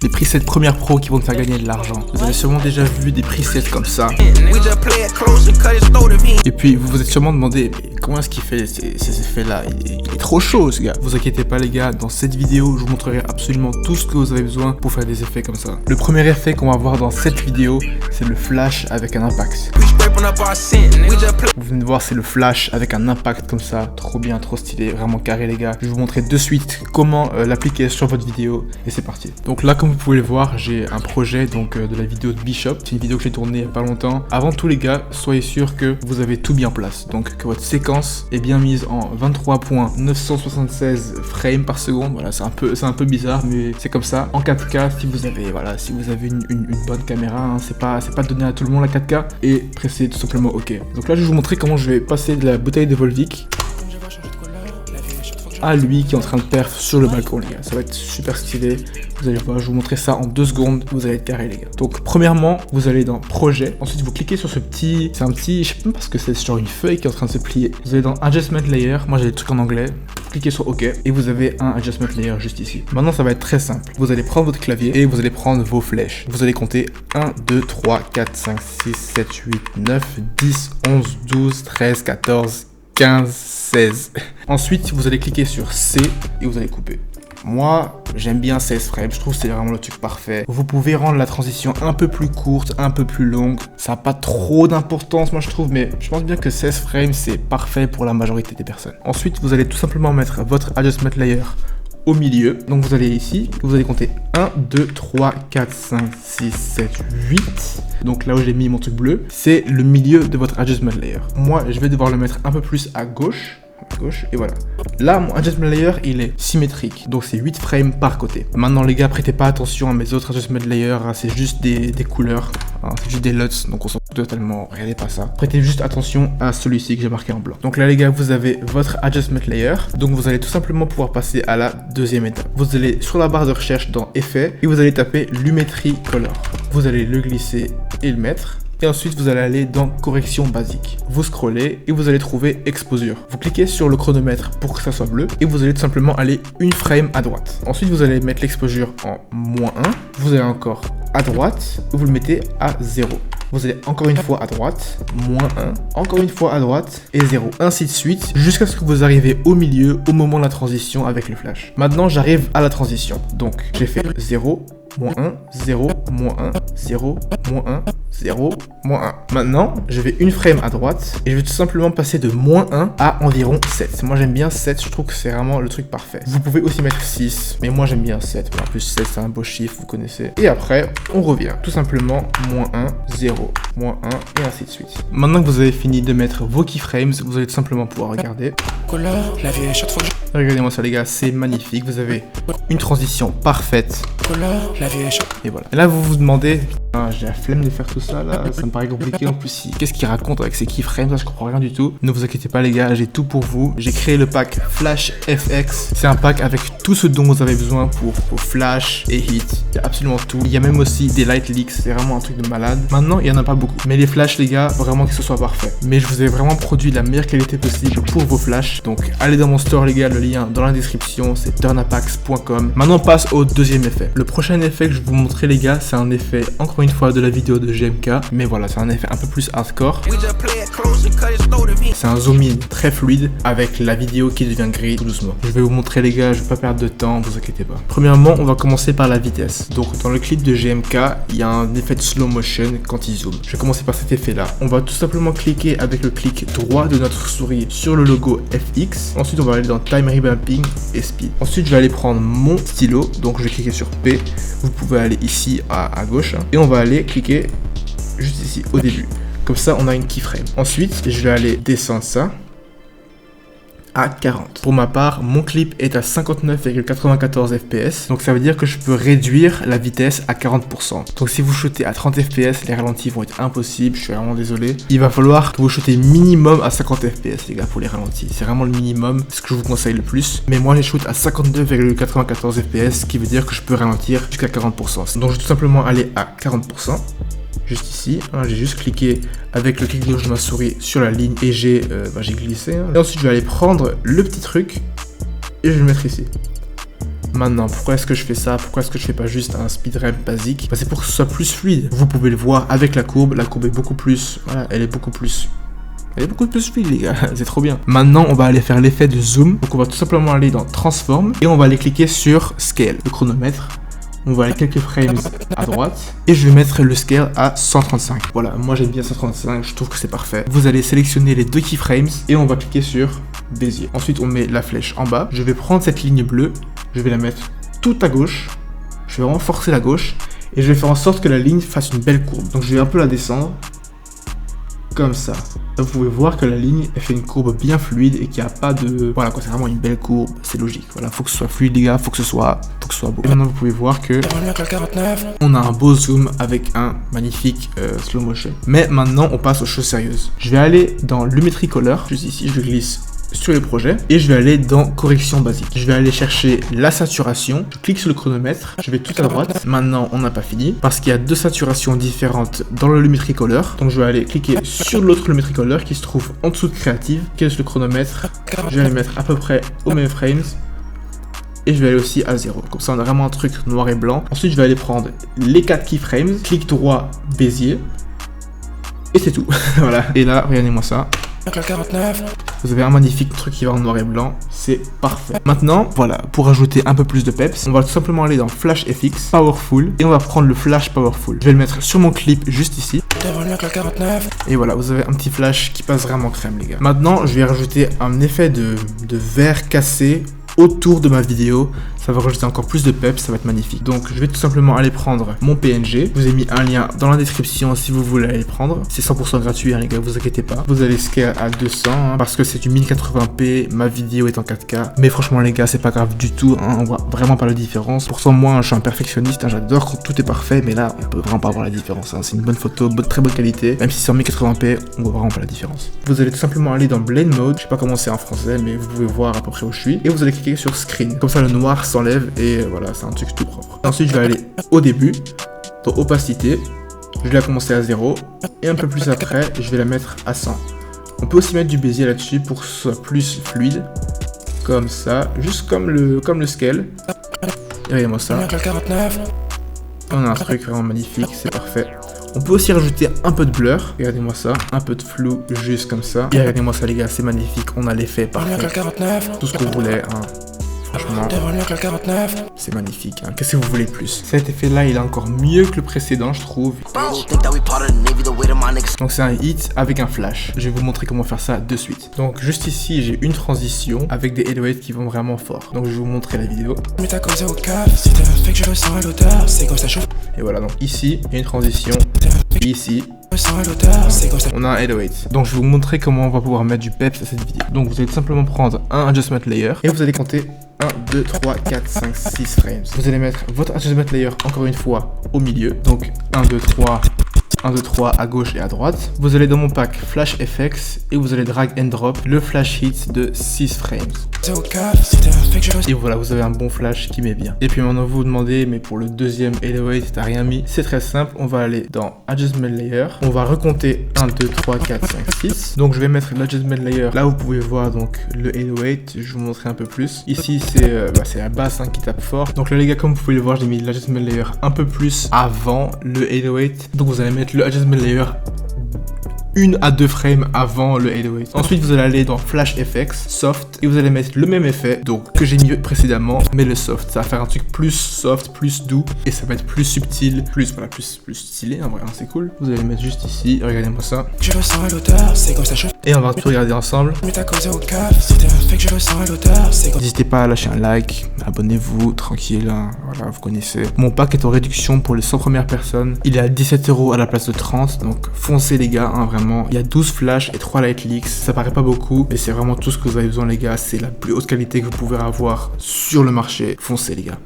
les presets Premiere Pro qui vont te faire gagner de l'argent. Vous avez sûrement déjà vu des presets comme ça. Et puis vous vous êtes sûrement demandé, mais comment est-ce qu'il fait ces effets là, il est trop chaud ce gars. Vous inquiétez pas les gars, dans cette vidéo je vous montrerai absolument tout ce que vous avez besoin pour faire des effets comme ça. Le premier effet qu'on va voir dans cette vidéo, c'est le flash avec un impact. Vous venez de voir, c'est le flash avec un impact comme ça, trop bien, trop stylé, vraiment carré les gars. Je vais vous montrer de suite comment l'appliquer sur votre vidéo et c'est parti. Donc là comme vous pouvez le voir, j'ai un projet donc de la vidéo de Bishop. C'est une vidéo que j'ai tournée il y a pas longtemps. Avant tout les gars, soyez sûr que vous avez tout bien en place. Donc que votre séquence est bien mise en 23.976 frames par seconde. Voilà, c'est un peu bizarre mais c'est comme ça. En 4K si vous avez une bonne caméra, hein, c'est pas donné à tout le monde la 4K et pressez tout simplement OK. Donc là je vais vous montrer comment je vais passer de la bouteille de Volvic à lui qui est en train de perf sur le balcon les gars. Ça va être super stylé. Vous allez voir, je vais vous montrer ça en 2 secondes. Vous allez être carré les gars. Donc premièrement, vous allez dans projet. Ensuite vous cliquez sur ce petit, c'est un petit, je sais pas parce que c'est genre une feuille qui est en train de se plier. Vous allez dans Adjustment Layer. Moi j'ai des trucs en anglais. Cliquez sur OK et vous avez un Adjustment Layer juste ici. Maintenant ça va être très simple. Vous allez prendre votre clavier et vous allez prendre vos flèches. Vous allez compter 1, 2, 3, 4, 5, 6, 7, 8, 9, 10, 11, 12, 13, 14, 15, 16. Ensuite, vous allez cliquer sur C et vous allez couper. Moi, j'aime bien 16 frames, je trouve que c'est vraiment le truc parfait. Vous pouvez rendre la transition un peu plus courte, un peu plus longue. Ça n'a pas trop d'importance, moi je trouve, mais je pense bien que 16 frames, c'est parfait pour la majorité des personnes. Ensuite, vous allez tout simplement mettre votre Adjustment Layer au milieu. Donc vous allez ici, vous allez compter 1, 2, 3, 4, 5, 6, 7, 8. Donc là où j'ai mis mon truc bleu, c'est le milieu de votre Adjustment Layer. Moi, je vais devoir le mettre un peu plus à gauche, et voilà. Là, mon Adjustment Layer, il est symétrique, donc c'est 8 frames par côté. Maintenant les gars, prêtez pas attention à mes autres Adjustment Layers, hein, c'est juste des couleurs, hein, c'est juste des LUTs, donc on s'en fout totalement, regardez pas ça. Prêtez juste attention à celui-ci que j'ai marqué en blanc. Donc là les gars, vous avez votre Adjustment Layer, donc vous allez tout simplement pouvoir passer à la deuxième étape. Vous allez sur la barre de recherche dans Effets, et vous allez taper Lumetri Color. Vous allez le glisser et le mettre. Et ensuite, vous allez aller dans correction basique. Vous scrollez et vous allez trouver exposure. Vous cliquez sur le chronomètre pour que ça soit bleu et vous allez tout simplement aller une frame à droite. Ensuite, vous allez mettre l'exposure en -1. Vous allez encore à droite et vous le mettez à 0. Vous allez encore une fois à droite, -1, encore une fois à droite et 0. Ainsi de suite jusqu'à ce que vous arrivez au milieu au moment de la transition avec le flash. Maintenant, j'arrive à la transition. Donc, j'ai fait 0, -1, 0, -1, 0, -1, 0, -1. Maintenant, je vais une frame à droite et je vais tout simplement passer de -1 à environ 7. Moi, j'aime bien 7, je trouve que c'est vraiment le truc parfait. Vous pouvez aussi mettre 6, mais moi, j'aime bien 7. En plus, 7, c'est un beau chiffre, vous connaissez. Et après, on revient. Tout simplement, -1, 0, -1 et ainsi de suite. Maintenant que vous avez fini de mettre vos keyframes, vous allez tout simplement pouvoir regarder. Regardez-moi ça les gars, c'est magnifique. Vous avez une transition parfaite. Et voilà. Et là, vous vous demandez, j'ai la flemme de faire tout ça là, ça me paraît compliqué en plus. Qu'est-ce qu'il raconte avec ses keyframes, ça je comprends rien du tout. Ne vous inquiétez pas les gars, j'ai tout pour vous. J'ai créé le pack Flash FX. C'est un pack avec tout ce dont vous avez besoin pour Flash et Hit. Il y a absolument tout. Il y a même aussi des light leaks, c'est vraiment un truc de malade. Maintenant, il y en a pas beaucoup. Mais les flashs les gars, vraiment que ce soit parfait. Mais je vous ai vraiment produit la meilleure qualité possible pour vos flashs. Donc allez dans mon store les gars, le lien dans la description, c'est turnapax.com. Maintenant on passe au deuxième effet. Le prochain effet que je vais vous montrer les gars, c'est un effet encore une fois de la vidéo de GMK, mais voilà, c'est un effet un peu plus hardcore. C'est un zoom in très fluide avec la vidéo qui devient gris tout doucement. Je vais vous montrer les gars, je vais pas perdre de temps, vous inquiétez pas. Premièrement, on va commencer par la vitesse. Donc dans le clip de GMK, il y a un effet de slow motion quand il zoome. Je vais commencer par cet effet là. On va tout simplement cliquer avec le clic droit de notre souris sur le logo FX. Ensuite on va aller dans Time Revamping et Speed. Ensuite je vais aller prendre mon stylo, donc je vais cliquer sur P. Vous pouvez aller ici à gauche, hein, et on va aller cliquer juste ici au début. Comme ça on a une keyframe. Ensuite je vais aller descendre ça à 40. Pour ma part, mon clip est à 59,94 fps, donc ça veut dire que je peux réduire la vitesse à 40%. Donc si vous shootez à 30 fps, les ralentis vont être impossibles, je suis vraiment désolé. Il va falloir que vous shootez minimum à 50 fps les gars pour les ralentis. C'est vraiment le minimum, ce que je vous conseille le plus. Mais moi, je shoot à 52,94 fps, ce qui veut dire que je peux ralentir jusqu'à 40%. Donc je vais tout simplement aller à 40%. Juste ici, hein, j'ai juste cliqué avec le clic gauche de ma souris sur la ligne et j'ai glissé. Hein. Et ensuite, je vais aller prendre le petit truc et je vais le mettre ici. Maintenant, pourquoi est-ce que je fais ça? Pourquoi est-ce que je fais pas juste un speed ramp basique? C'est pour que ce soit plus fluide. Vous pouvez le voir avec la courbe est beaucoup plus, voilà, elle est beaucoup plus fluide les gars, c'est trop bien. Maintenant on va aller faire l'effet de zoom, donc on va tout simplement aller dans transform et on va aller cliquer sur scale, le chronomètre. On va aller quelques frames à droite et je vais mettre le scale à 135. Voilà, moi j'aime bien 135, je trouve que c'est parfait. Vous allez sélectionner les deux keyframes et on va cliquer sur Bézier. Ensuite on met la flèche en bas, je vais prendre cette ligne bleue, je vais la mettre tout à gauche, je vais vraiment forcer la gauche et je vais faire en sorte que la ligne fasse une belle courbe. Donc je vais un peu la descendre. Comme ça. Là, vous pouvez voir que la ligne elle fait une courbe bien fluide et qu'il n'y a pas de... Voilà quoi, c'est vraiment une belle courbe, c'est logique. Voilà, faut que ce soit fluide les gars, faut que ce soit beau. Et maintenant vous pouvez voir que on a un beau zoom avec un magnifique slow motion. Mais maintenant on passe aux choses sérieuses. Je vais aller dans Lumetri Color, juste ici, je glisse sur le projet et je vais aller dans correction basique. Je vais aller chercher la saturation, je clique sur le chronomètre, je vais tout à droite. Maintenant on n'a pas fini parce qu'il y a deux saturations différentes dans le Lumetri Color. Donc je vais aller cliquer sur l'autre Lumetri Color qui se trouve en dessous de Creative, qui est sur le chronomètre. Je vais les mettre à peu près aux mêmes frames et je vais aller aussi à 0. Comme ça on a vraiment un truc noir et blanc. Ensuite je vais aller prendre les 4 keyframes, clic droit, Bézier et c'est tout. Voilà. Et là regardez-moi ça. Vous avez un magnifique truc qui va en noir et blanc, c'est parfait. Maintenant, voilà, pour ajouter un peu plus de peps, on va tout simplement aller dans Flash FX, Powerful, et on va prendre le Flash Powerful. Je vais le mettre sur mon clip juste ici. Et voilà, vous avez un petit flash qui passe vraiment crème les gars. Maintenant, je vais rajouter un effet de verre cassé autour de ma vidéo. Ça va rajouter encore plus de peps, ça va être magnifique. Donc je vais tout simplement aller prendre mon PNG. Je vous ai mis un lien dans la description si vous voulez aller prendre. C'est 100% gratuit hein, les gars, vous inquiétez pas. Vous allez scale à 200 hein, parce que c'est du 1080p, ma vidéo est en 4K. Mais franchement les gars, c'est pas grave du tout, hein, on voit vraiment pas la différence. Pourtant moi je suis un perfectionniste, hein, j'adore quand tout est parfait, mais là on peut vraiment pas voir la différence. Hein. C'est une bonne photo, très bonne qualité. Même si c'est en 1080p, on voit vraiment pas la différence. Vous allez tout simplement aller dans Blend Mode, je sais pas comment c'est en français, mais vous pouvez voir à peu près où je suis. Et vous allez cliquer sur Screen. Comme ça le noir s'enlève et voilà, c'est un truc tout propre. Ensuite je vais aller au début, dans opacité, je vais la commencer à 0 et un peu plus après je vais la mettre à 100. On peut aussi mettre du Bézier là-dessus pour que ce soit plus fluide, comme ça, juste comme le scale. Et regardez-moi ça. On a un truc vraiment magnifique, c'est parfait. On peut aussi rajouter un peu de blur, regardez-moi ça, un peu de flou juste comme ça. Et regardez-moi ça les gars, c'est magnifique, on a l'effet parfait. Tout ce que vous voulez, hein. Franchement, c'est magnifique, hein. Qu'est-ce que vous voulez de plus? Cet effet là il est encore mieux que le précédent je trouve. Donc c'est un hit avec un flash. Je vais vous montrer comment faire ça de suite. Donc juste ici j'ai une transition avec des 808 qui vont vraiment fort. Donc je vais vous montrer la vidéo. Et voilà, donc ici il y a une transition. Et ici on a un 808. Donc je vais vous montrer comment on va pouvoir mettre du peps à cette vidéo. Donc vous allez tout simplement prendre un adjustment layer et vous allez compter 1, 2, 3, 4, 5, 6 frames. Vous allez mettre votre adjustment layer encore une fois au milieu. Donc 1, 2, 3, 1, 2, 3 à gauche et à droite. Vous allez dans mon pack Flash FX et vous allez drag and drop le flash hit de 6 frames. Et voilà, vous avez un bon flash qui met bien. Et puis maintenant vous vous demandez, mais pour le deuxième 808 t'as rien mis. C'est très simple, on va aller dans Adjustment Layer. On va recompter 1, 2, 3, 4, 5, 6. Donc je vais mettre l'Adjustment Layer. Là vous pouvez voir donc le 808, je vais vous montrer un peu plus. Ici c'est la basse hein, qui tape fort. Donc là les gars, comme vous pouvez le voir, j'ai mis l'Adjustment Layer un peu plus avant le 808. Donc vous allez mettre le Adjustment Layer 1 à 2 frames avant le 808. Ensuite vous allez aller dans Flash FX, Soft, et vous allez mettre le même effet donc que j'ai mis précédemment, mais le soft. Ça va faire un truc plus soft, plus doux, et ça va être plus subtil, plus stylé en vrai, hein, c'est cool. Vous allez le mettre juste ici, regardez-moi ça. Je ressens à l'auteur, c'est comme ça. Et on va tout regarder ensemble. N'hésitez pas à lâcher un like, abonnez-vous, tranquille, hein, voilà, vous connaissez. Mon pack est en réduction pour les 100 premières personnes. Il est à 17 € à la place de 30, donc foncez les gars, hein, vraiment. Il y a 12 flashs et 3 light leaks. Ça paraît pas beaucoup, mais c'est vraiment tout ce que vous avez besoin les gars. C'est la plus haute qualité que vous pouvez avoir sur le marché. Foncez les gars.